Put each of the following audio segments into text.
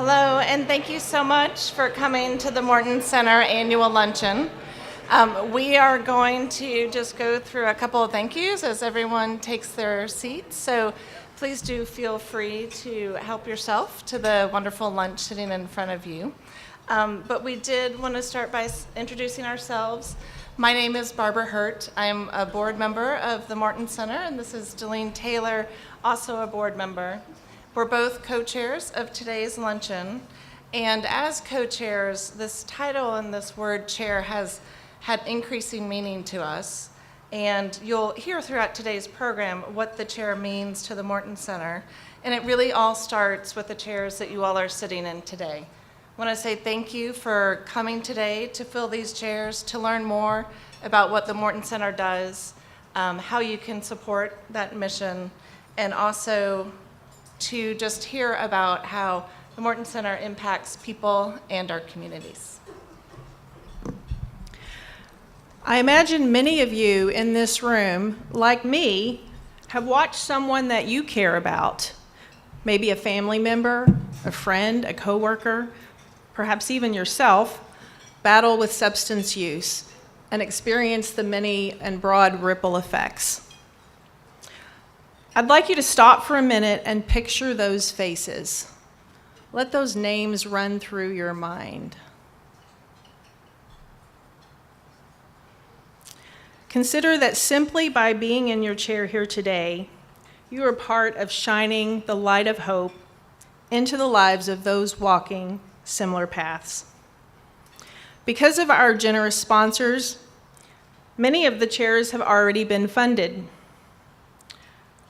Hello, and thank you so much for coming to the Morton Center Annual Luncheon. We are going to just go through a couple of thank yous as everyone takes their seats. So please do feel free to help yourself to the wonderful lunch sitting in front of you. But we did want to start by introducing ourselves. My name is Barbara Hurt. I'm a board member of the Morton Center, and this is Delene Taylor, also a board member. We're both co-chairs of today's luncheon, and as co-chairs, this title and this word chair has had increasing meaning to us, and you'll hear throughout today's program what the chair means to the Morton Center, and it really all starts with the chairs that you all are sitting in today. I want to say thank you for coming today to fill these chairs, to learn more about what the Morton Center does, how you can support that mission, and also to just hear about how the Morton Center impacts people and our communities. I imagine many of you in this room, like me, have watched someone that you care about, maybe a family member, a friend, a coworker, perhaps even yourself, battle with substance use and experience the many and broad ripple effects. I'd like you to stop for a minute and picture those faces. Let those names run through your mind. Consider that simply by being in your chair here today, you are part of shining the light of hope into the lives of those walking similar paths. Because of our generous sponsors, many of the chairs have already been funded.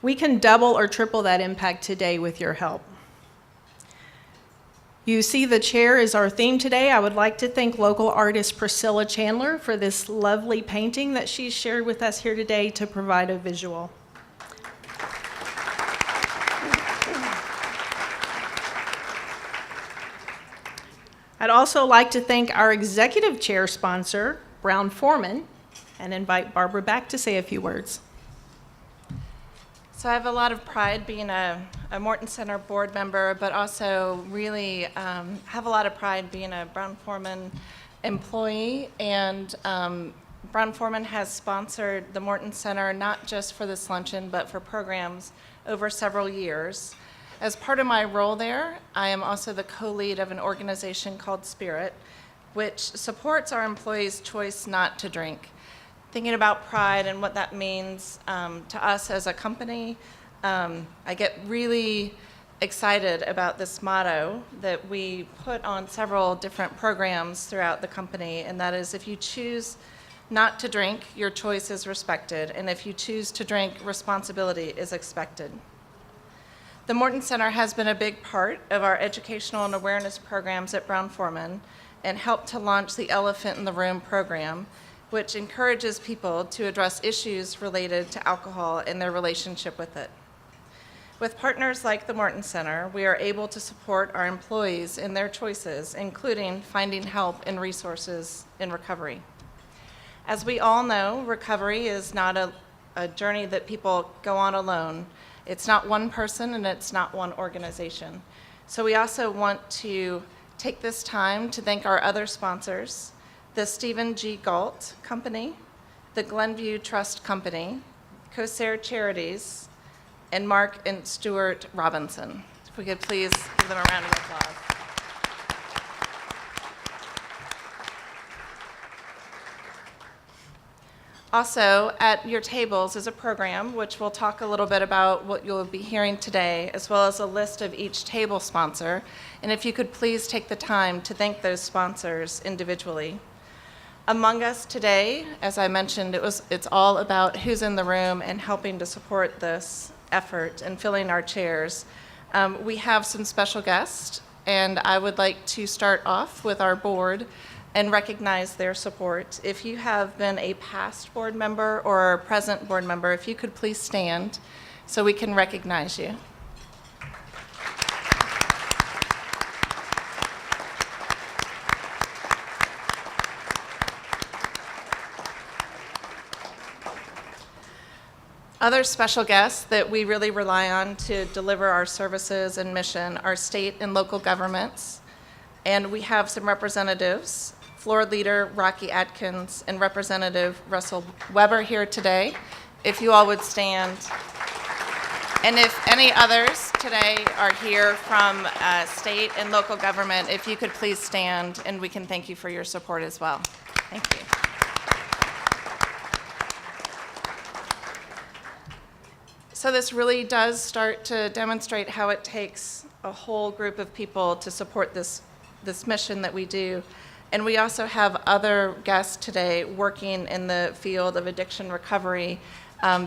We can double or triple that impact today with your help. You see the chair is our theme today. I would like to thank local artist Priscilla Chandler for this lovely painting that she's shared with us here today to provide a visual. I'd also like to thank our executive chair sponsor, Brown-Forman, and invite Barbara back to say a few words. So I have a lot of pride being a Morton Center board member, but also really have a lot of pride being a Brown-Forman employee. And Brown-Forman has sponsored the Morton Center not just for this luncheon, but for programs over several years. As part of my role there, I am also the co-lead of an organization called Spirit, which supports our employees' choice not to drink. Thinking about pride and what that means to us as a company, I get really excited about this motto that we put on several different programs throughout the company, and that is, if you choose not to drink, your choice is respected, and if you choose to drink, responsibility is expected. The Morton Center has been a big part of our educational and awareness programs at Brown-Forman and helped to launch the Elephant in the Room program, which encourages people to address issues related to alcohol and their relationship with it. With partners like the Morton Center, we are able to support our employees in their choices, including finding help and resources in recovery. As we all know, recovery is not a journey that people go on alone. It's not one person and it's not one organization. So we also want to take this time to thank our other sponsors, the Stephen G. Galt Company, the Glenview Trust Company, Corsair Charities, and Mark and Stuart Robinson. If we could please give them a round of applause. Also, at your tables is a program which we'll talk a little bit about what you'll be hearing today, as well as a list of each table sponsor. And if you could please take the time to thank those sponsors individually. Among us today, as I mentioned, it's all about who's in the room and helping to support this effort and filling our chairs. We have some special guests, and I would like to start off with our board and recognize their support. If you have been a past board member or a present board member, if you could please stand so we can recognize you. Other special guests that we really rely on to deliver our services and mission are state and local governments. And we have some representatives, Floor Leader Rocky Atkins and Representative Russell Weber here today. If you all would stand. And if any others today are here from state and local government, if you could please stand, and we can thank you for your support as well. Thank you. So this really does start to demonstrate how it takes a whole group of people to support this mission that we do. And we also have other guests today working in the field of addiction recovery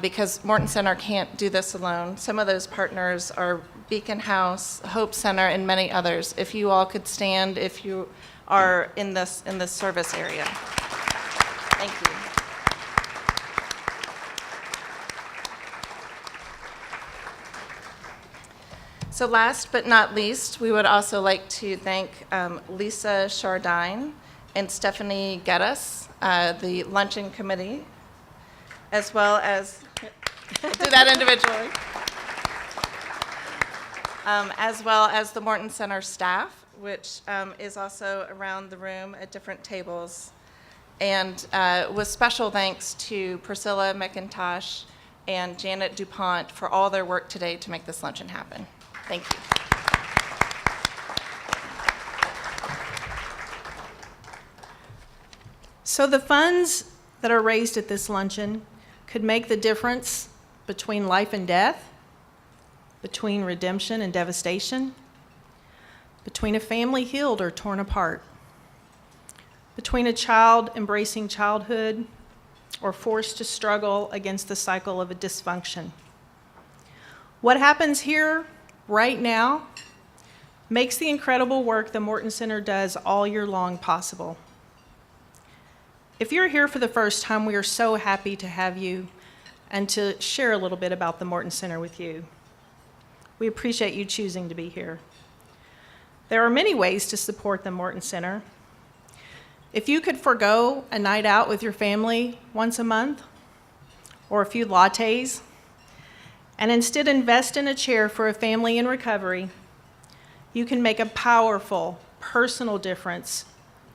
because Morton Center can't do this alone. Some of those partners are Beacon House, Hope Center, and many others. If you all could stand if you are in this service area. Thank you. So last but not least, we would also like to thank Lisa Chardine and Stephanie Geddes, the Luncheon Committee, as well as, do that individually, as well as the Morton Center staff, which is also around the room at different tables. And with special thanks to Priscilla McIntosh and Janet DuPont for all their work today to make this luncheon happen. Thank you. So the funds that are raised at this luncheon could make the difference between life and death, between redemption and devastation, between a family healed or torn apart, between a child embracing childhood or forced to struggle against the cycle of a dysfunction. What happens here right now makes the incredible work the Morton Center does all year long possible. If you're here for the first time, we are so happy to have you and to share a little bit about the Morton Center with you. We appreciate you choosing to be here. There are many ways to support the Morton Center. If you could forgo a night out with your family once a month, or a few lattes, and instead invest in a chair for a family in recovery, you can make a powerful, personal difference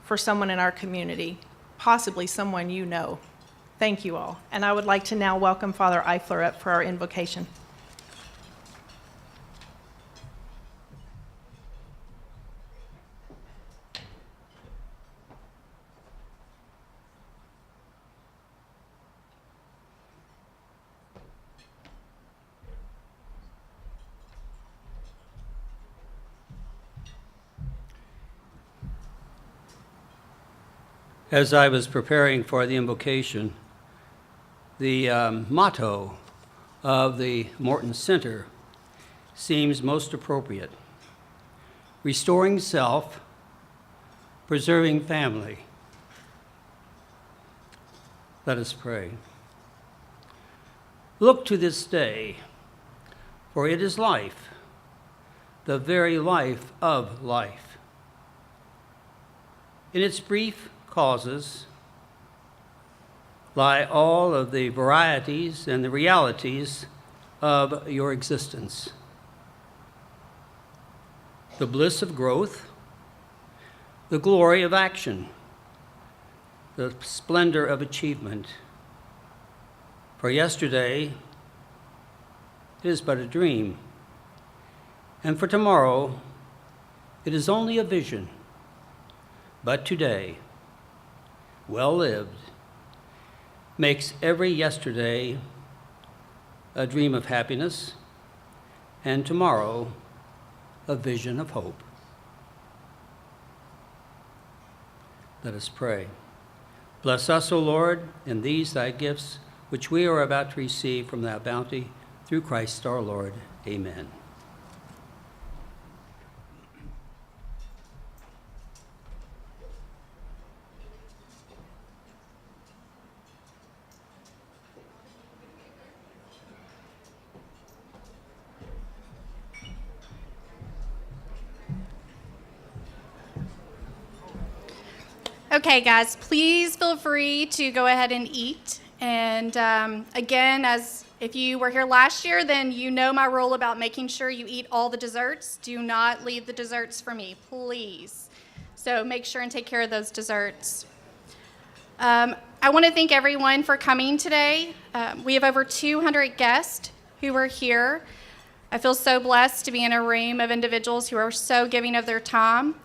for someone in our community, possibly someone you know. Thank you all. And I would like to now welcome Father Eifler up for our invocation. As I was preparing for the invocation, the motto of the Morton Center seems most appropriate. Restoring self, preserving family. Let us pray. Look to this day, for it is life, the very life of life. In its brief causes lie all of the varieties and the realities of your existence. The bliss of growth, the glory of action, the splendor of achievement. For yesterday, it is but a dream, and for tomorrow, it is only a vision. But today, well lived, makes every yesterday a dream of happiness, and tomorrow a vision of hope. Let us pray. Bless us, O Lord, in these thy gifts, which we are about to receive from thy bounty, through Christ our Lord. Amen. Okay, guys, please feel free to go ahead and eat. And again, as if you were here last year, then you know my rule about making sure you eat all the desserts. Do not leave the desserts for me, please. So make sure and take care of those desserts. I want to thank everyone for coming today. We have over 200 guests who are here. I feel so blessed to be in a room of individuals who are so giving of their time.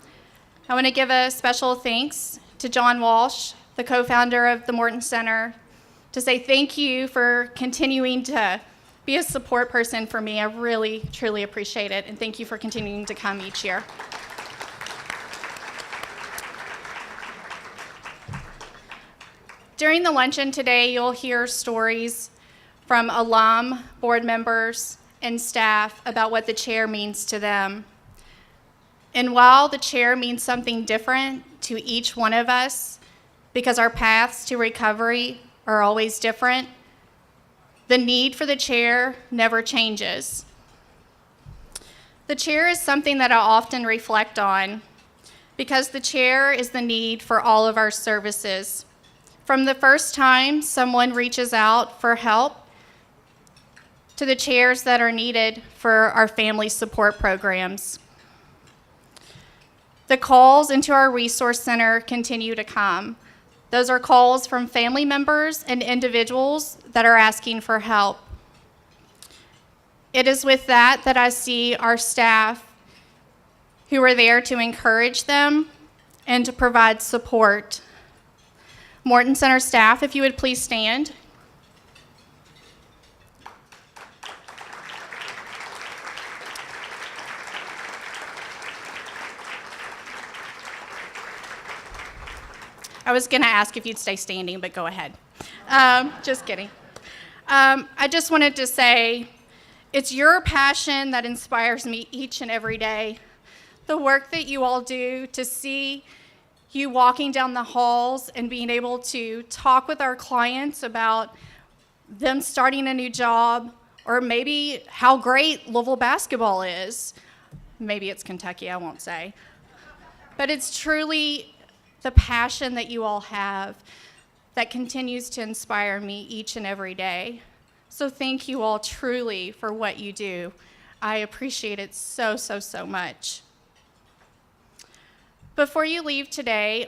I want to give a special thanks to John Walsh, the co-founder of the Morton Center, to say thank you for continuing to be a support person for me. I really, truly appreciate it, and thank you for continuing to come each year. During the luncheon today, you'll hear stories from alum, board members, and staff about what the chair means to them. And while the chair means something different to each one of us, because our paths to recovery are always different, the need for the chair never changes. The chair is something that I often reflect on, because the chair is the need for all of our services. From the first time someone reaches out for help, to the chairs that are needed for our family support programs. The calls into our resource center continue to come. Those are calls from family members and individuals that are asking for help. It is with that that I see our staff who are there to encourage them and to provide support. Morton Center staff, if you would please stand. I was going to ask if you'd stay standing, but go ahead. Just kidding. I just wanted to say, it's your passion that inspires me each and every day. The work that you all do, to see you walking down the halls and being able to talk with our clients about them starting a new job, or maybe how great Louisville basketball is. Maybe it's Kentucky, I won't say. But it's truly the passion that you all have that continues to inspire me each and every day. So thank you all truly for what you do. I appreciate it so, so, so much. Before you leave today,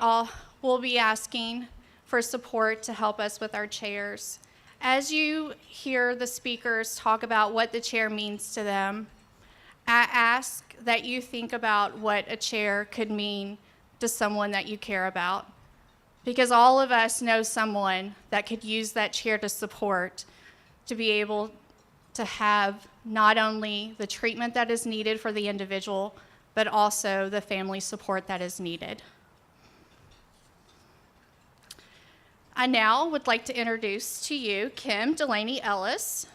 we'll be asking for support to help us with our chairs. As you hear the speakers talk about what the chair means to them, I ask that you think about what a chair could mean to someone that you care about. Because all of us know someone that could use that chair to support, to be able to have not only the treatment that is needed for the individual, but also the family support that is needed. I now would like to introduce to you Kim Delaney Ellis.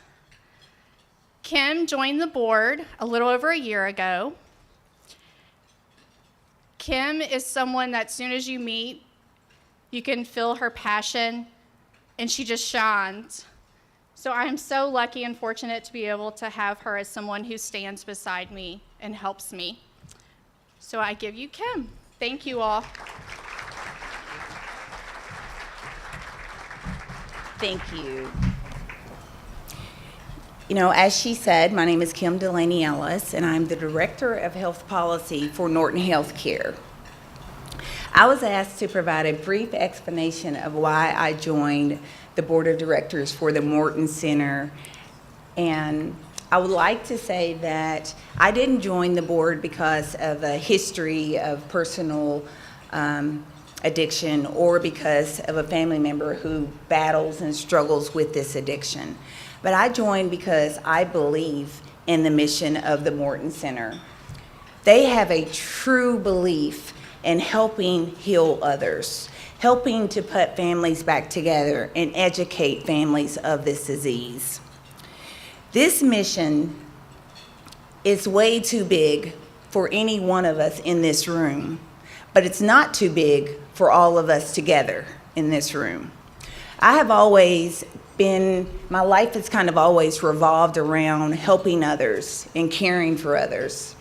Kim joined the board a little over a year ago. Kim is someone that as soon as you meet, you can feel her passion, and she just shines. So I'm so lucky and fortunate to be able to have her as someone who stands beside me and helps me. So I give you Kim. Thank you all. Thank you. You know, as she said, my name is Kim Delaney Ellis, and I'm the Director of Health Policy for Norton Healthcare. I was asked to provide a brief explanation of why I joined the Board of Directors for the Morton Center, and I would like to say that I didn't join the board because of a history of personal addiction or because of a family member who battles and struggles with this addiction. But I joined because I believe in the mission of the Morton Center. They have a true belief in helping heal others, helping to put families back together and educate families of this disease. This mission is way too big for any one of us in this room, but it's not too big for all of us together in this room. My life has kind of always revolved around helping others and caring for others.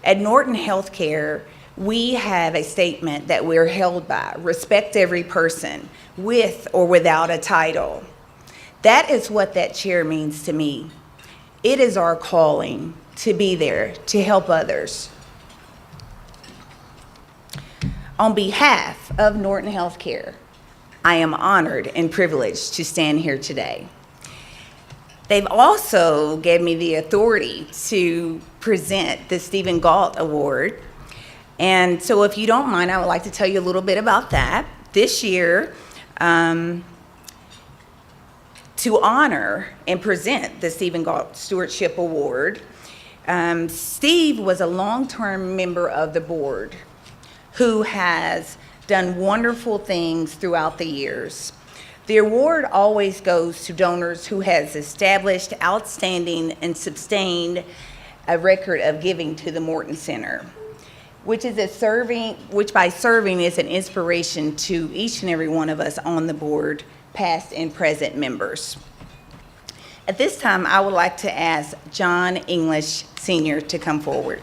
At Norton Healthcare, we have a statement that we're held by: respect every person, with or without a title. That is what that chair means to me. It is our calling to be there to help others. On behalf of Norton Healthcare, I am honored and privileged to stand here today. They've also given me the authority to present the Stephen Galt Award. And so if you don't mind, I would like to tell you a little bit about that. This year, to honor and present the Stephen Galt Stewardship Award, Steve was a long-term member of the board who has done wonderful things throughout the years. The award always goes to donors who has established outstanding and sustained a record of giving to the Morton Center, which by serving is an inspiration to each and every one of us on the board, past and present members. At this time, I would like to ask John English Sr. to come forward.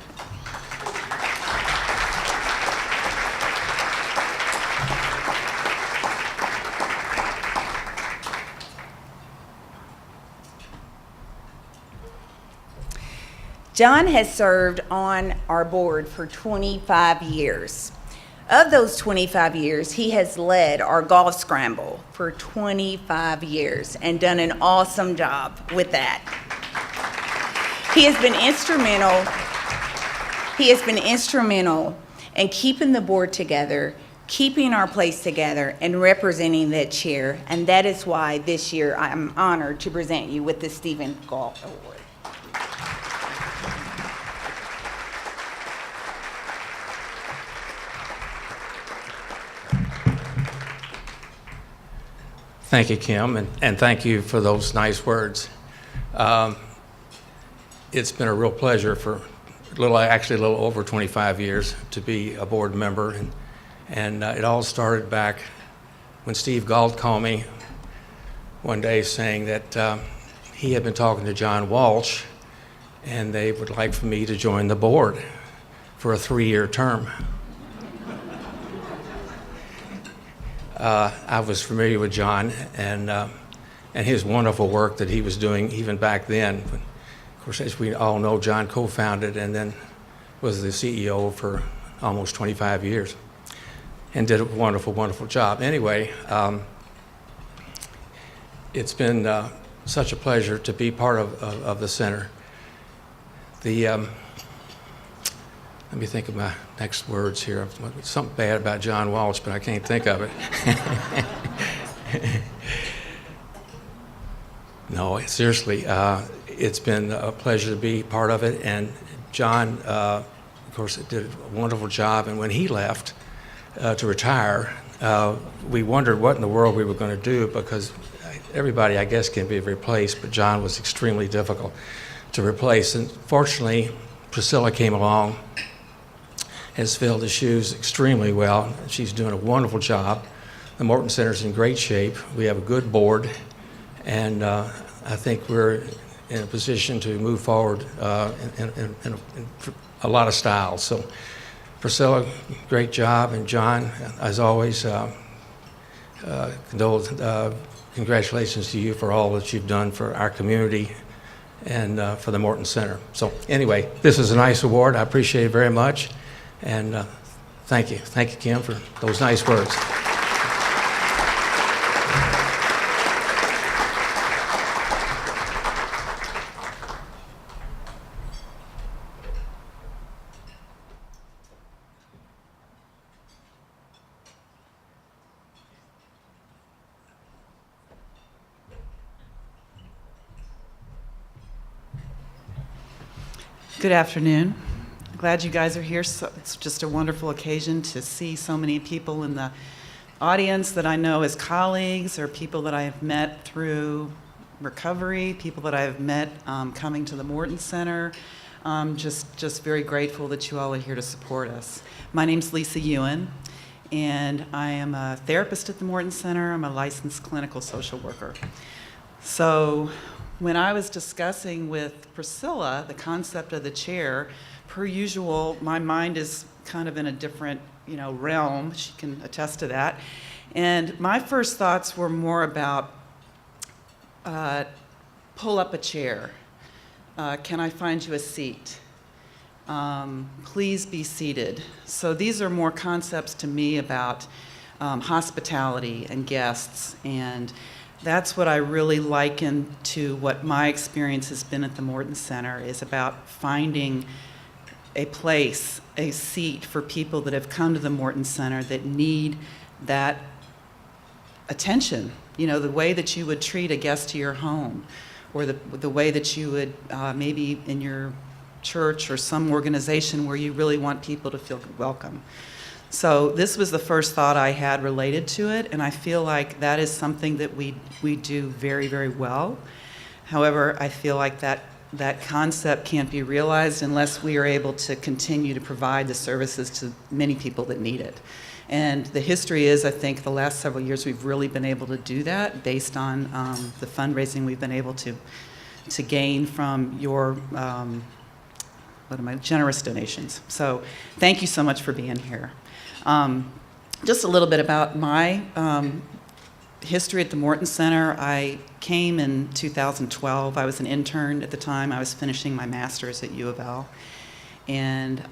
John has served on our board for 25 years. Of those 25 years, he has led our golf scramble for 25 years and done an awesome job with that. He has been instrumental in keeping the board together, keeping our place together, and representing that chair. And that is why this year I am honored to present you with the Stephen Galt Award. Thank you, Kim, and thank you for those nice words. It's been a real pleasure for a little over 25 years to be a board member, and it all started back when Steve Galt called me one day saying that he had been talking to John Walsh, and they would like for me to join the board for a 3-year term. I was familiar with John and his wonderful work that he was doing even back then. But of course, as we all know, John co-founded and then was the CEO for almost 25 years and did a wonderful, wonderful job. Anyway, it's been such a pleasure to be part of the center. Let me think of my next words here. Something bad about John Walsh, but I can't think of it. No, seriously, it's been a pleasure to be part of it. And John, of course, did a wonderful job. And when he left to retire, we wondered what in the world we were going to do, because everybody, I guess, can be replaced, but John was extremely difficult to replace. And fortunately, Priscilla came along, has filled his shoes extremely well. She's doing a wonderful job. The Morton Center's in great shape. We have a good board, and I think we're in a position to move forward in a lot of style. So, Priscilla, great job, and John, as always, congratulations to you for all that you've done for our community and for the Morton Center. So anyway, this is a nice award. I appreciate it very much. And thank you. Thank you, Kim, for those nice words. Good afternoon. Glad you guys are here. So it's just a wonderful occasion to see so many people in the audience that I know as colleagues, or people that I have met through recovery, people that I have met coming to the Morton Center. Just very grateful that you all are here to support us. My name's Lisa Ewan, and I am a therapist at the Morton Center. I'm a licensed clinical social worker. So when I was discussing with Priscilla the concept of the chair, per usual, my mind is kind of in a different, realm. She can attest to that. And my first thoughts were more about pull up a chair. Can I find you a seat? Please be seated. So these are more concepts to me about hospitality and guests, and that's what I really liken to what my experience has been at the Morton Center, is about finding a place, a seat for people that have come to the Morton Center that need that attention, the way that you would treat a guest to your home, or the way that you would maybe in your church or some organization where you really want people to feel welcome. So this was the first thought I had related to it, and I feel like that is something that we do very, very well. However, I feel like that concept can't be realized unless we are able to continue to provide the services to many people that need it. And the history is, I think, the last several years we've really been able to do that based on the fundraising we've been able to gain from your generous donations. So thank you so much for being here. Just a little bit about my history at the Morton Center. I came in 2012. I was an intern at the time. I was finishing my master's at U of L. And,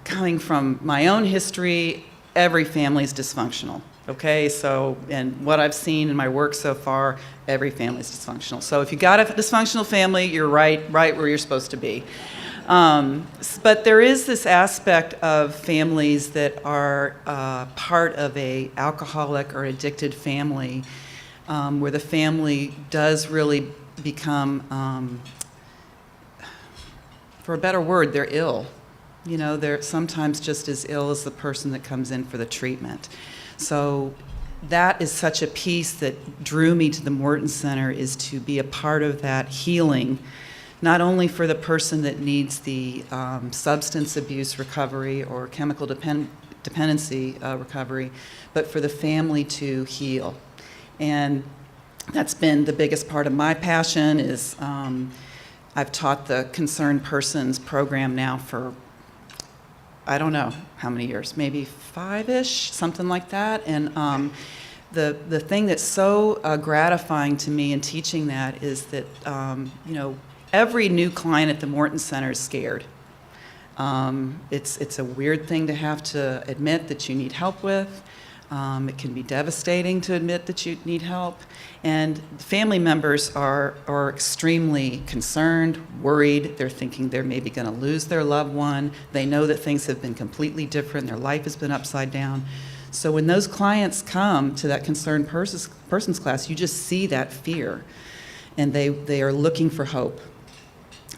coming from my own history, every family is dysfunctional. Okay, so, and what I've seen in my work so far, every family is dysfunctional. So if you got a dysfunctional family, you're right where you're supposed to be. But there is this aspect of families that are part of a alcoholic or addicted family, where the family does really become, for a better word, they're ill. They're sometimes just as ill as the person that comes in for the treatment. So that is such a piece that drew me to the Morton Center, is to be a part of that healing, not only for the person that needs the substance abuse recovery or chemical dependency recovery, but for the family to heal. And that's been the biggest part of my passion. Is I've taught the Concerned Persons program now for, I don't know how many years, maybe 5-ish, something like that. And the thing that's so gratifying to me in teaching that is that, every new client at the Morton Center is scared. It's a weird thing to have to admit that you need help with. It can be devastating to admit that you need help. And family members are extremely concerned, worried. They're thinking they're maybe going to lose their loved one. They know that things have been completely different. Their life has been upside down. So when those clients come to that Concerned Persons class, you just see that fear. And they are looking for hope.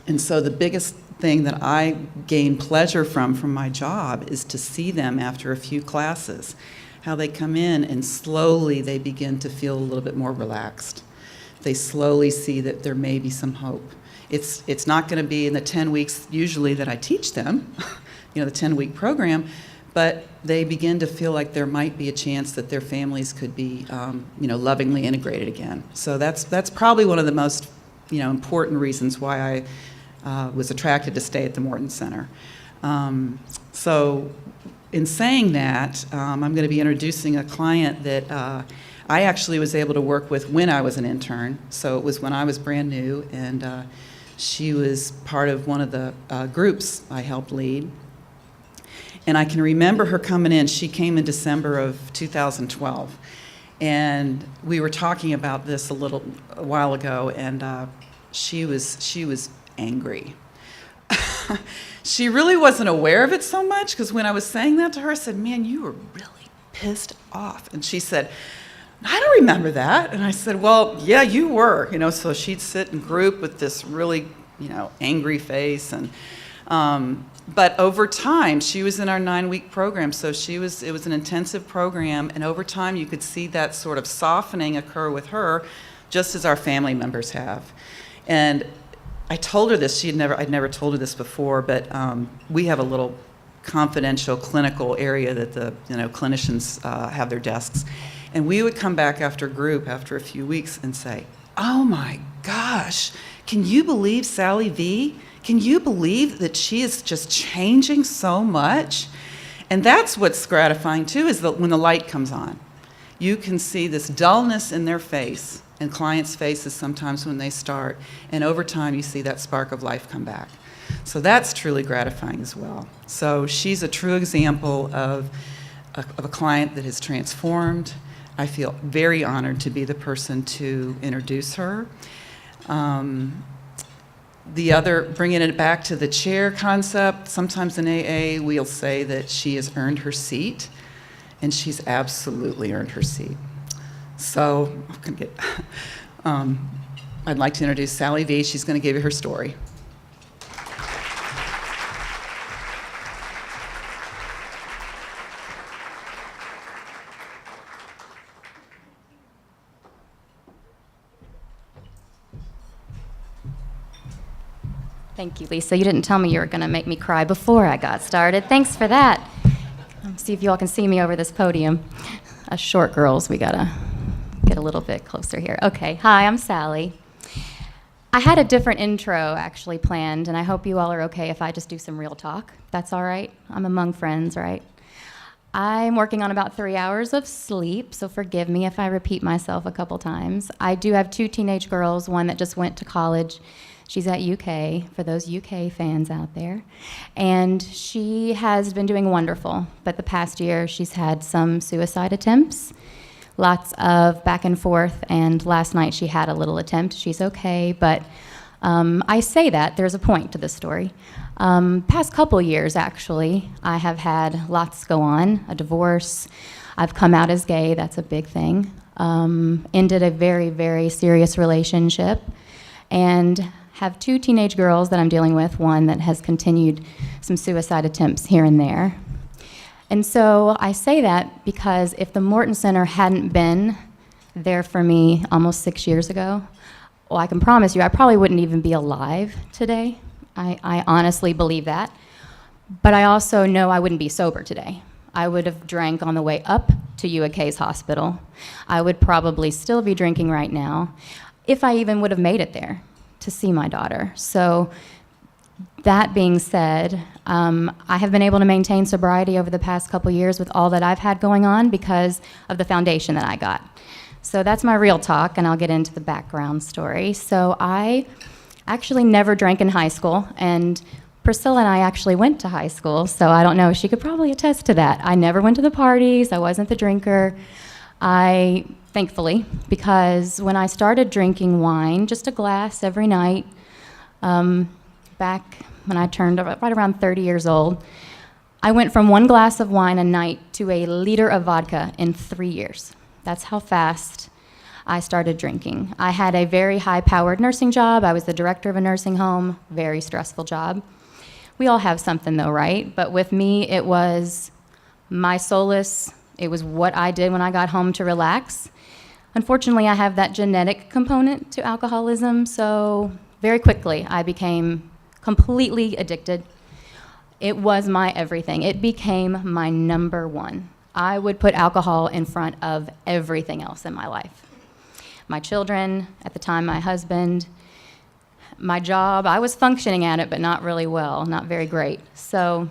And so the biggest thing that I gain pleasure from my job is to see them after a few classes, how they come in and slowly they begin to feel a little bit more relaxed. They slowly see that there may be some hope. It's not going to be in the 10 weeks usually that I teach them, the 10-week program, but they begin to feel like there might be a chance that their families could be, lovingly integrated again. So that's probably one of the most, important reasons why I was attracted to stay at the Morton Center. So in saying that, I'm going to be introducing a client that I actually was able to work with when I was an intern. So it was when I was brand new, and she was part of one of the groups I helped lead. And I can remember her coming in. She came in December of 2012. And we were talking about this a while ago, and she was angry. She really wasn't aware of it so much, because when I was saying that to her, I said, "Man, you were really pissed off." And she said, "I don't remember that." And I said, "Well, yeah, you were." So she'd sit in group with this really, angry face. And but over time, she was in our 9-week program, so it was an intensive program, and over time you could see that sort of softening occur with her, just as our family members have. And I told her this. I'd never told her this before, but we have a little confidential clinical area that the clinicians have their desks, And we would come back after group after a few weeks and say, oh my gosh, can you believe Sally V? Can you believe that she is just changing so much? And that's what's gratifying too, is that when the light comes on, you can see this dullness in their face, and clients' faces sometimes when they start, and over time you see that spark of life come back. So that's truly gratifying as well. So she's a true example of a client that has transformed. I feel very honored to be the person to introduce her. The other, bringing it back to the chair concept, sometimes in AA we'll say that she has earned her seat, and she's absolutely earned her seat. So I'd like to introduce Sally V. She's going to give you her story. Thank you, Lisa. You didn't tell me you were going to make me cry before I got started. Thanks for that. Let's see if you all can see me over this podium. Us short girls, we got to get a little bit closer here. Okay, hi, I'm Sally. I had a different intro actually planned, and I hope you all are okay if I just do some real talk. That's all right? I'm among friends, right? I'm working on about 3 hours of sleep, so forgive me if I repeat myself a couple times. I do have 2 teenage girls, one that just went to college. She's at UK, for those UK fans out there. And she has been doing wonderful, but the past year she's had some suicide attempts, lots of back and forth, and last night she had a little attempt. She's okay, but I say that, there's a point to this story. Past couple years, actually, I have had lots go on, a divorce. I've come out as gay, that's a big thing. Ended a very, very serious relationship, and have 2 teenage girls that I'm dealing with, one that has continued some suicide attempts here and there. And so I say that because if the Morton Center hadn't been there for me almost 6 years ago, well, I can promise you I probably wouldn't even be alive today. I honestly believe that. But I also know I wouldn't be sober today. I would have drank on the way up to UAK's hospital. I would probably still be drinking right now, if I even would have made it there to see my daughter. So that being said, I have been able to maintain sobriety over the past couple years with all that I've had going on because of the foundation that I got. So that's my real talk, and I'll get into the background story. So I actually never drank in high school, and Priscilla and I actually went to high school, so I don't know, she could probably attest to that. I never went to the parties, I wasn't the drinker. Thankfully, because when I started drinking wine, just a glass every night, back when I turned right around 30 years old, I went from 1 glass of wine a night to a liter of vodka in 3 years. That's how fast I started drinking. I had a very high-powered nursing job. I was the director of a nursing home, very stressful job. We all have something though, right? But with me, it was my solace. It was what I did when I got home to relax. Unfortunately, I have that genetic component to alcoholism, so very quickly I became completely addicted. It was my everything. It became my number one. I would put alcohol in front of everything else in my life. My children, at the time my husband, my job, I was functioning at it, but not really well, not very great. So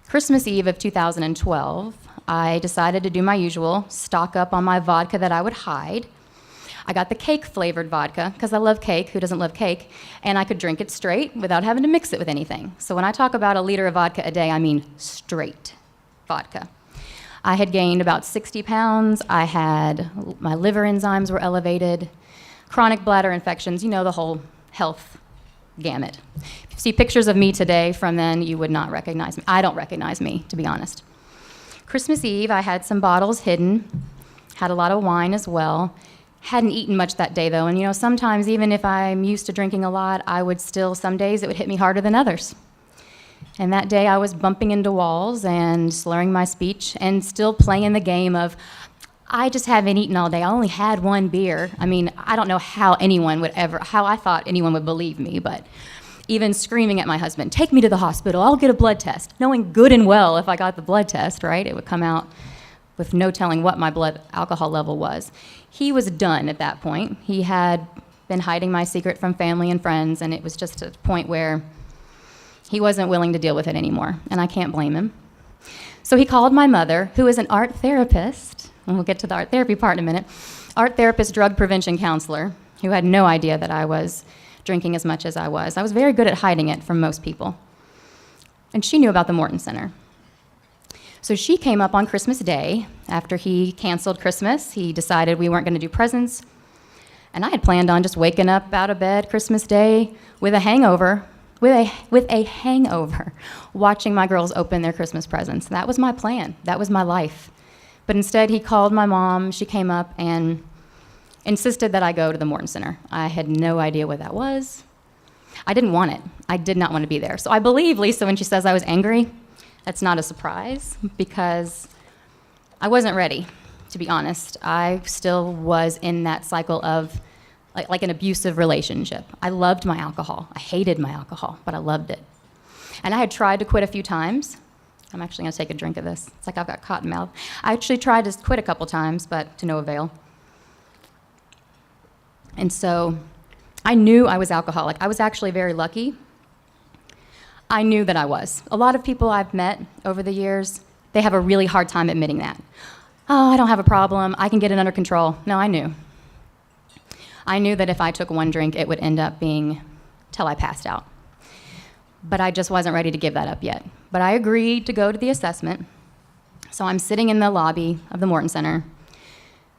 Christmas Eve of 2012, I decided to do my usual, stock up on my vodka that I would hide. I got the cake-flavored vodka, because I love cake, who doesn't love cake, and I could drink it straight without having to mix it with anything. So when I talk about a liter of vodka a day, I mean straight vodka. I had gained about 60 pounds, my liver enzymes were elevated, chronic bladder infections, you know, the whole health gamut. If you see pictures of me today from then, you would not recognize me. I don't recognize me, to be honest. Christmas Eve, I had some bottles hidden, had a lot of wine as well. Hadn't eaten much that day, though, and you know, sometimes even if I'm used to drinking a lot, some days it would hit me harder than others. And that day I was bumping into walls and slurring my speech and still playing the game of, I just haven't eaten all day. I only had 1 beer. I mean, I don't know how I thought anyone would believe me, but even screaming at my husband, take me to the hospital, I'll get a blood test, knowing good and well if I got the blood test, right, it would come out with no telling what my blood alcohol level was. He was done at that point. He had been hiding my secret from family and friends, and it was just a point where he wasn't willing to deal with it anymore, and I can't blame him. So he called my mother, who is an art therapist, and we'll get to the art therapy part in a minute, art therapist, drug prevention counselor, who had no idea that I was drinking as much as I was. I was very good at hiding it from most people. And she knew about the Morton Center. So she came up on Christmas Day. After he canceled Christmas, he decided we weren't going to do presents. And I had planned on just waking up out of bed Christmas Day with a hangover, watching my girls open their Christmas presents. That was my plan. That was my life. But instead, he called my mom. She came up and insisted that I go to the Morton Center. I had no idea what that was. I didn't want it. I did not want to be there. So I believe Lisa when she says I was angry. That's not a surprise because I wasn't ready, to be honest. I still was in that cycle of like an abusive relationship. I loved my alcohol. I hated my alcohol, but I loved it. And I had tried to quit a few times. I'm actually going to take a drink of this. It's like I've got cotton mouth. I actually tried to quit a couple times, but to no avail. And so I knew I was alcoholic. I was actually very lucky. I knew that I was. A lot of people I've met over the years, they have a really hard time admitting that. Oh, I don't have a problem. I can get it under control. No, I knew. I knew that if I took one drink, it would end up being till I passed out. But I just wasn't ready to give that up yet. But I agreed to go to the assessment. So I'm sitting in the lobby of the Morton Center.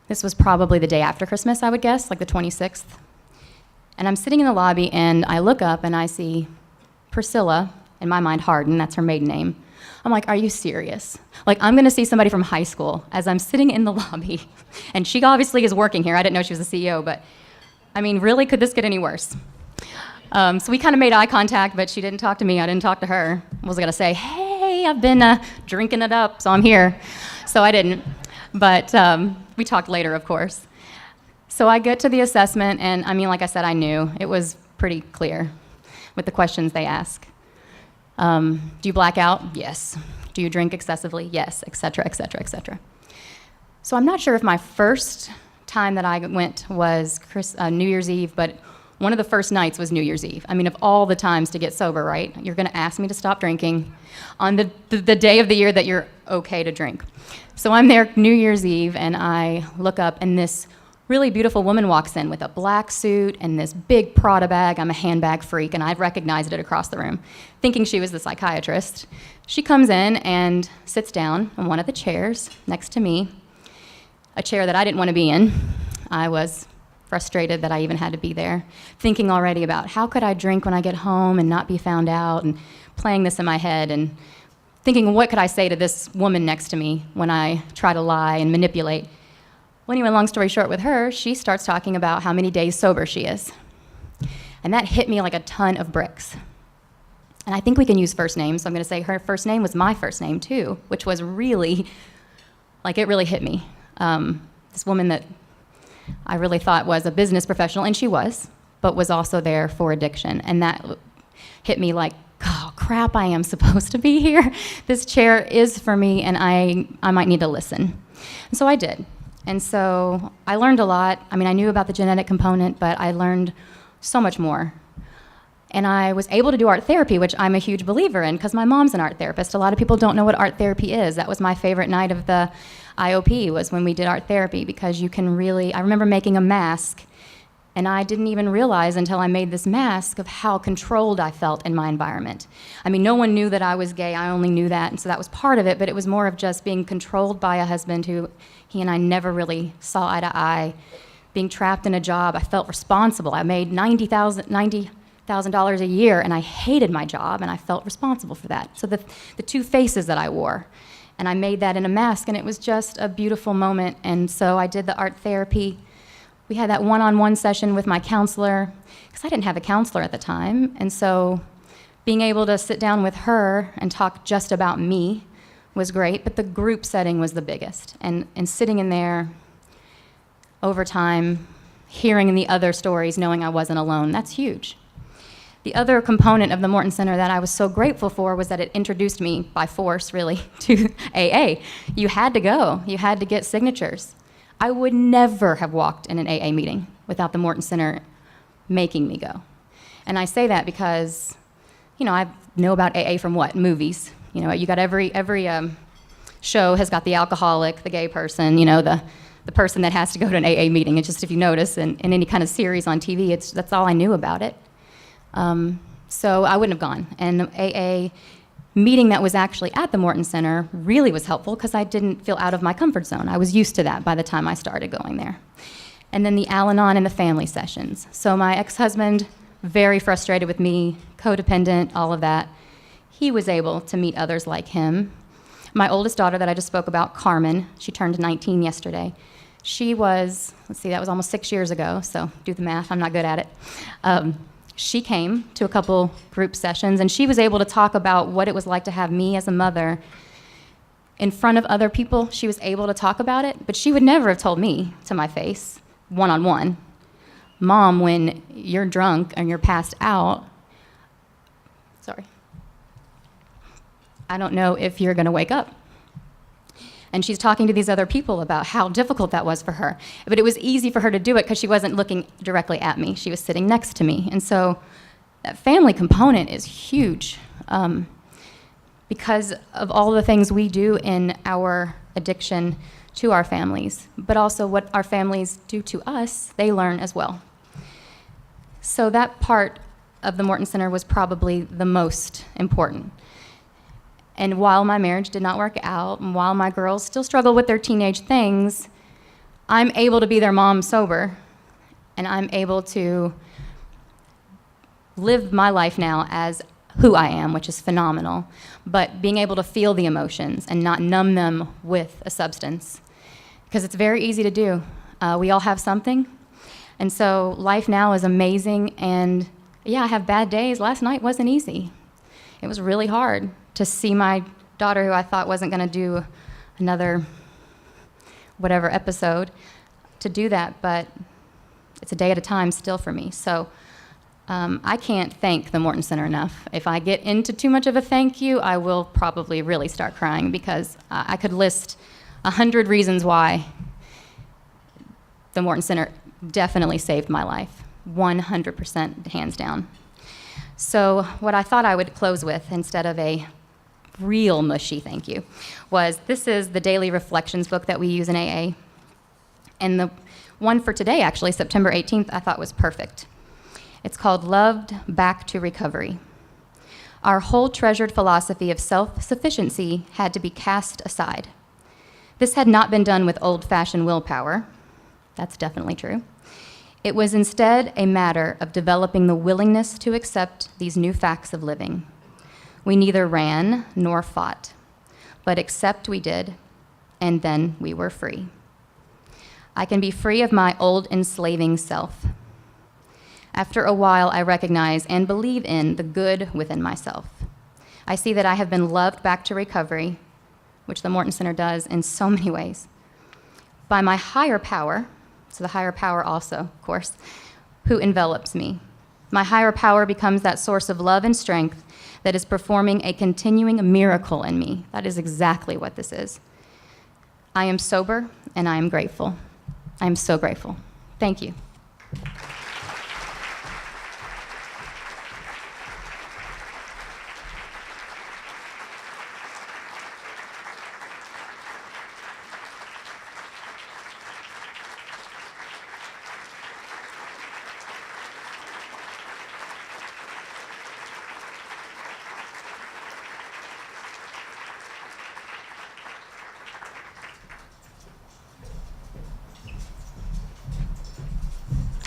This was probably the day after Christmas, I would guess, like the 26th. And I'm sitting in the lobby, and I look up, and I see Priscilla, in my mind, Harden, that's her maiden name. I'm like, are you serious? Like, I'm going to see somebody from high school as I'm sitting in the lobby. And she obviously is working here. I didn't know she was the CEO, but, I mean, really, could this get any worse? So we kind of made eye contact, but she didn't talk to me. I didn't talk to her. I was going to say, hey, I've been drinking it up, so I'm here. So I didn't. But we talked later, of course. So I get to the assessment, and I mean, like I said, I knew. It was pretty clear with the questions they ask. Do you black out? Yes. Do you drink excessively? Yes, et cetera, et cetera, et cetera. So I'm not sure if my first time that I went was New Year's Eve, but one of the first nights was New Year's Eve. I mean, of all the times to get sober, right? You're going to ask me to stop drinking on the day of the year that you're okay to drink. So I'm there New Year's Eve, and I look up, and this really beautiful woman walks in with a black suit and this big Prada bag. I'm a handbag freak, and I recognized it across the room, thinking she was the psychiatrist. She comes in and sits down on one of the chairs next to me, a chair that I didn't want to be in. I was frustrated that I even had to be there, thinking already about how could I drink when I get home and not be found out, and playing this in my head and thinking, what could I say to this woman next to me when I try to lie and manipulate? Well, anyway, long story short with her, she starts talking about how many days sober she is. And that hit me like a ton of bricks. And I think we can use first names, so I'm going to say her first name was my first name too, which was really, like it really hit me. This woman that I really thought was a business professional, and she was, but was also there for addiction. And that hit me like, oh, crap, I am supposed to be here. This chair is for me, and I might need to listen. And so I did. And so I learned a lot. I mean, I knew about the genetic component, but I learned so much more. And I was able to do art therapy, which I'm a huge believer in because my mom's an art therapist. A lot of people don't know what art therapy is. That was my favorite night of the IOP, was when we did art therapy, because you can really, I remember making a mask, and I didn't even realize until I made this mask of how controlled I felt in my environment. I mean, no one knew that I was gay. I only knew that, and so that was part of it, but it was more of just being controlled by a husband who he and I never really saw eye to eye. Being trapped in a job, I felt responsible. I made $90,000 a year, and I hated my job, and I felt responsible for that. So the two faces that I wore, and I made that in a mask, and it was just a beautiful moment. And so I did the art therapy. We had that one-on-one session with my counselor, because I didn't have a counselor at the time. And so being able to sit down with her and talk just about me was great, but the group setting was the biggest. And sitting in there over time, hearing the other stories, knowing I wasn't alone, that's huge. The other component of the Morton Center that I was so grateful for was that it introduced me by force, really, to AA. You had to go. You had to get signatures. I would never have walked in an AA meeting without the Morton Center making me go. And I say that because, I know about AA from what? Movies. You got every show has got the alcoholic, the gay person, the person that has to go to an AA meeting. It's just, if you notice, in any kind of series on TV, that's all I knew about it. So I wouldn't have gone. And the AA meeting that was actually at the Morton Center really was helpful because I didn't feel out of my comfort zone. I was used to that by the time I started going there. And then the Al-Anon and the family sessions. So my ex-husband, very frustrated with me, codependent, all of that. He was able to meet others like him. My oldest daughter that I just spoke about, Carmen, she turned 19 yesterday. She was, that was almost 6 years ago, so do the math, I'm not good at it. She came to a couple group sessions, and she was able to talk about what it was like to have me as a mother in front of other people. She was able to talk about it, but she would never have told me to my face, one-on-one, Mom, when you're drunk and you're passed out, I don't know if you're going to wake up. And she's talking to these other people about how difficult that was for her. But it was easy for her to do it because she wasn't looking directly at me. She was sitting next to me. And so that family component is huge because of all the things we do in our addiction to our families, but also what our families do to us, they learn as well. So that part of the Morton Center was probably the most important. And while my marriage did not work out, and while my girls still struggle with their teenage things, I'm able to be their mom sober, and I'm able to live my life now as who I am, which is phenomenal, but being able to feel the emotions and not numb them with a substance, because it's very easy to do. We all have something, and so life now is amazing, and yeah, I have bad days. Last night wasn't easy. It was really hard to see my daughter, who I thought wasn't going to do another whatever episode, to do that, but it's a day at a time still for me. So I can't thank the Morton Center enough. If I get into too much of a thank you, I will probably really start crying, because I could list 100 reasons why the Morton Center definitely saved my life, 100% hands down. So what I thought I would close with, instead of a real mushy thank you, was this is the daily reflections book that we use in AA. And the one for today, actually, September 18th, I thought was perfect. It's called Loved Back to Recovery. Our whole treasured philosophy of self-sufficiency had to be cast aside. This had not been done with old-fashioned willpower. That's definitely true. It was instead a matter of developing the willingness to accept these new facts of living. We neither ran nor fought, but accept we did, and then we were free. I can be free of my old enslaving self. After a while, I recognize and believe in the good within myself. I see that I have been loved back to recovery, which the Morton Center does in so many ways, by my higher power, so the higher power also, of course, who envelops me. My higher power becomes that source of love and strength that is performing a continuing miracle in me. That is exactly what this is. I am sober, and I am grateful. I am so grateful. Thank you.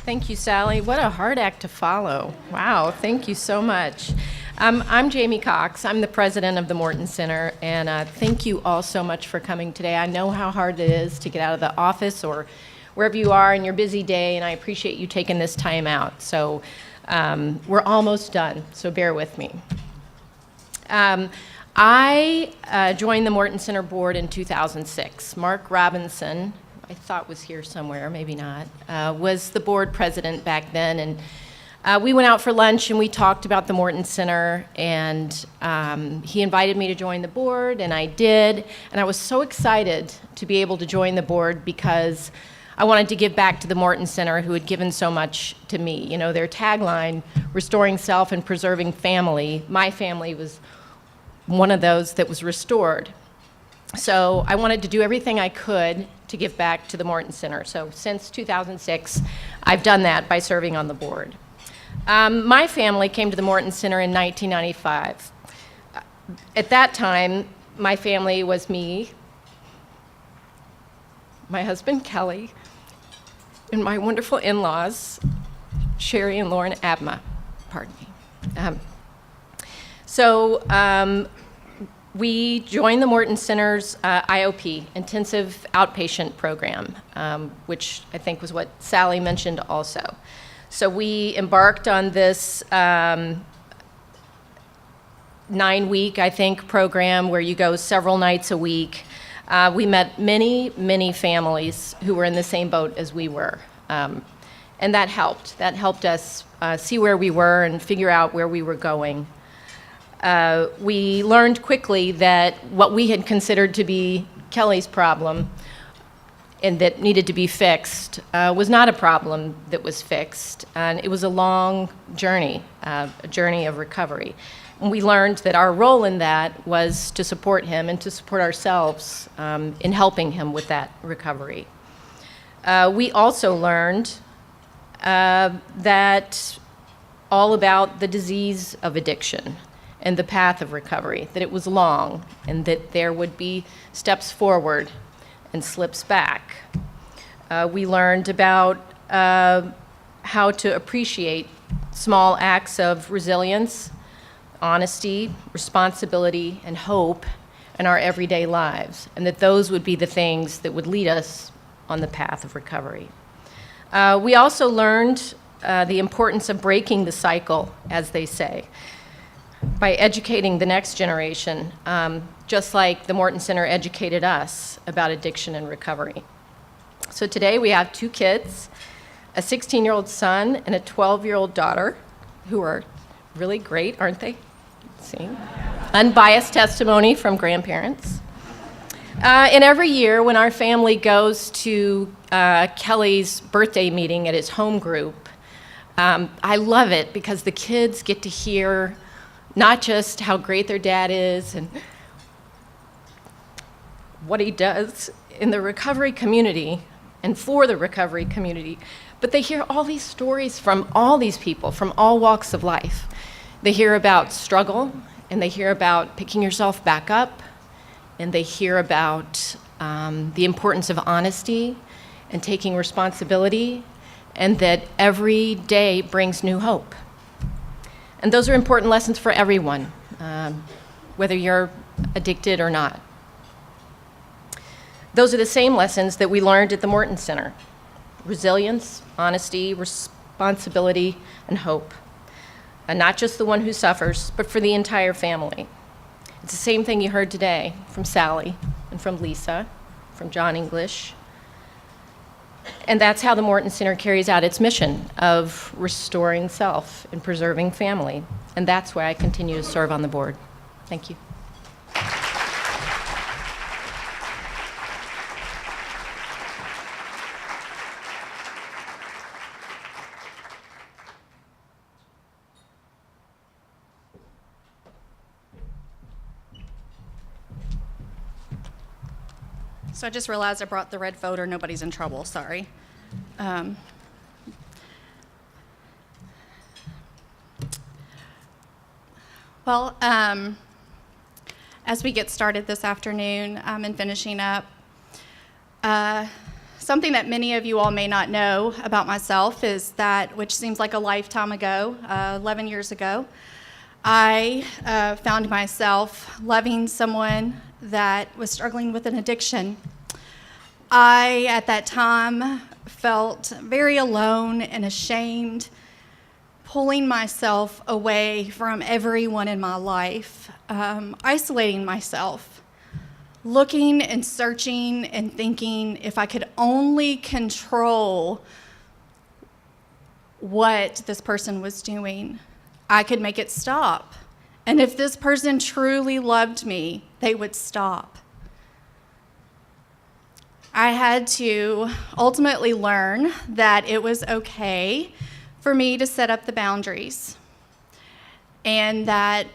Thank you, Sally. What a hard act to follow. Wow, thank you so much. I'm Jamie Cox. I'm the president of the Morton Center, and thank you all so much for coming today. I know how hard it is to get out of the office or wherever you are in your busy day, and I appreciate you taking this time out. So we're almost done, so bear with me. I joined the Morton Center board in 2006. Mark Robinson, I thought was here somewhere, maybe not, was the board president back then, and We went out for lunch and we talked about the Morton Center, and he invited me to join the board, and I did. And I was so excited to be able to join the board because I wanted to give back to the Morton Center, who had given so much to me. You know, their tagline, restoring self and preserving family. My family was one of those that was restored. So I wanted to do everything I could to give back to the Morton Center. So since 2006, I've done that by serving on the board. My family came to the Morton Center in 1995. At that time, my family was me, my husband Kelly, and my wonderful in-laws, Sherry and Lauren Abma, pardon me. We joined the Morton Center's IOP, Intensive Outpatient Program, which I think was what Sally mentioned also. So we embarked on this 9-week, I think, program where you go several nights a week. We met many, many families who were in the same boat as we were. And that helped. That helped us see where we were and figure out where we were going. We learned quickly that what we had considered to be Kelly's problem and that needed to be fixed was not a problem that was fixed. And it was a long journey, a journey of recovery. And we learned that our role in that was to support him and to support ourselves in helping him with that recovery. We also learned that all about the disease of addiction and the path of recovery, that it was long and that there would be steps forward and slips back. We learned about how to appreciate small acts of resilience, honesty, responsibility, and hope in our everyday lives, and that those would be the things that would lead us on the path of recovery. We also learned the importance of breaking the cycle, as they say, by educating the next generation, just like the Morton Center educated us about addiction and recovery. So today we have 2 kids, a 16-year-old son and a 12-year-old daughter, who are really great, aren't they? See? Unbiased testimony from grandparents. And every year when our family goes to Kelly's birthday meeting at his home group, I love it because the kids get to hear not just how great their dad is and what he does in the recovery community and for the recovery community, but they hear all these stories from all these people from all walks of life. They hear about struggle, and they hear about picking yourself back up, and they hear about the importance of honesty and taking responsibility, and that every day brings new hope. And those are important lessons for everyone, whether you're addicted or not. Those are the same lessons that we learned at the Morton Center: resilience, honesty, responsibility, and hope. And not just the one who suffers, but for the entire family. It's the same thing you heard today from Sally and from Lisa, from John English. And that's how the Morton Center carries out its mission of restoring self and preserving family. And that's why I continue to serve on the board. Thank you. So I just realized I brought the red folder. Nobody's in trouble, sorry. As we get started this afternoon and finishing up, something that many of you all may not know about myself is that, which seems like a lifetime ago, 11 years ago, I found myself loving someone that was struggling with an addiction. I, at that time, felt very alone and ashamed, pulling myself away from everyone in my life, isolating myself, looking and searching and thinking if I could only control what this person was doing, I could make it stop. And if this person truly loved me, they would stop. I had to ultimately learn that it was okay for me to set up the boundaries, and that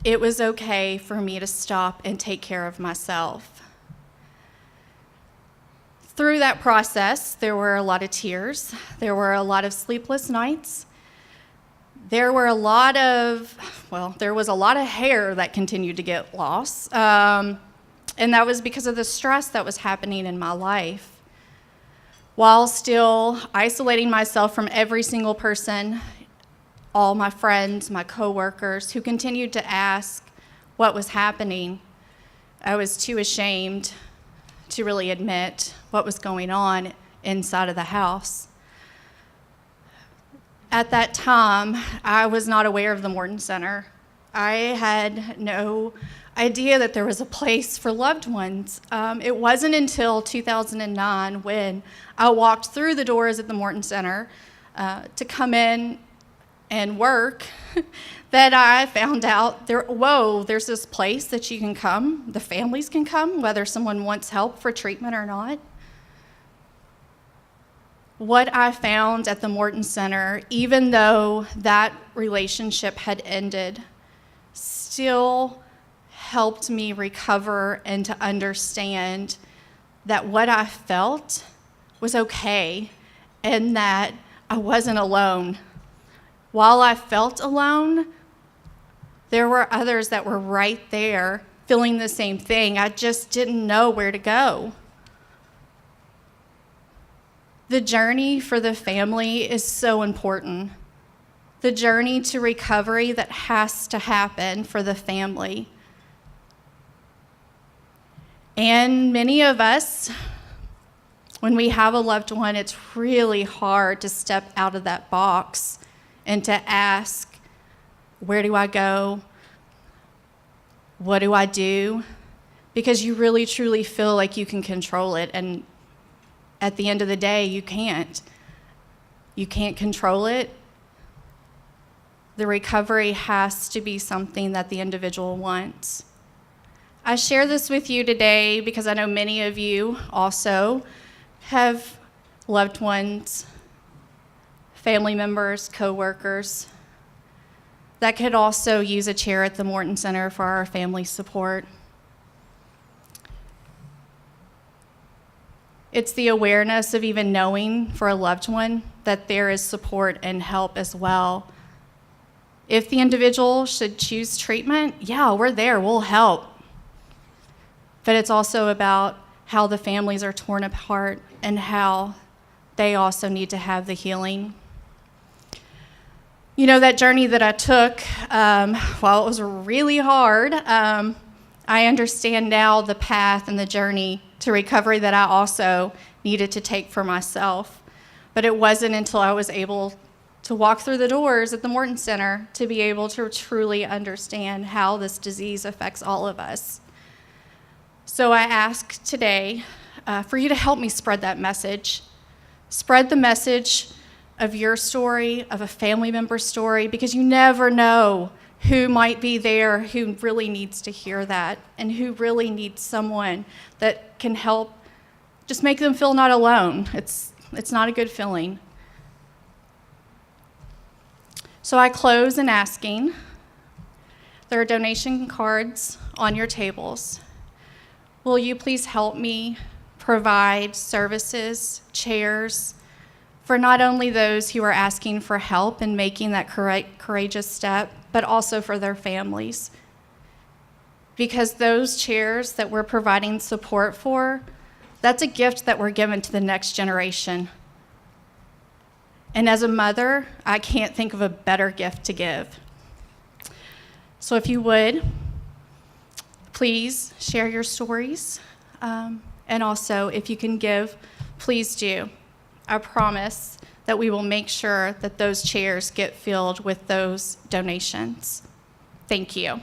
it was okay for me to stop and take care of myself. Through that process, there were a lot of tears. There were a lot of sleepless nights. There was a lot of hair that continued to get lost. And that was because of the stress that was happening in my life, while still isolating myself from every single person, all my friends, my coworkers, who continued to ask what was happening. I was too ashamed to really admit what was going on inside of the house. At that time, I was not aware of the Morton Center. I had no idea that there was a place for loved ones. It wasn't until 2009 when I walked through the doors at the Morton Center to come in and work that I found out there's this place that you can come, the families can come, whether someone wants help for treatment or not. What I found at the Morton Center, even though that relationship had ended, still helped me recover and to understand that what I felt was okay and that I wasn't alone. While I felt alone, there were others that were right there feeling the same thing. I just didn't know where to go. The journey for the family is so important. The journey to recovery that has to happen for the family. And many of us, when we have a loved one, it's really hard to step out of that box and to ask, where do I go? What do I do? Because you really, truly feel like you can control it. And at the end of the day, you can't. You can't control it. The recovery has to be something that the individual wants. I share this with you today because I know many of you also have loved ones, family members, coworkers that could also use a chair at the Morton Center for our family support. It's the awareness of even knowing for a loved one that there is support and help as well. If the individual should choose treatment, yeah, we're there, we'll help. But it's also about how the families are torn apart and how they also need to have the healing. You know, that journey that I took, while it was really hard, I understand now the path and the journey to recovery that I also needed to take for myself. But it wasn't until I was able to walk through the doors at the Morton Center to be able to truly understand how this disease affects all of us. So I ask today for you to help me spread that message. Spread the message of your story, of a family member's story, because you never know who might be there who really needs to hear that and who really needs someone that can help just make them feel not alone. It's not a good feeling. So I close in asking, there are donation cards on your tables. Will you please help me provide services, chairs, for not only those who are asking for help and making that courageous step, but also for their families? Because those chairs that we're providing support for, that's a gift that we're giving to the next generation. And as a mother, I can't think of a better gift to give. So if you would, please share your stories. And also, if you can give, please do. I promise that we will make sure that those chairs get filled with those donations. Thank you.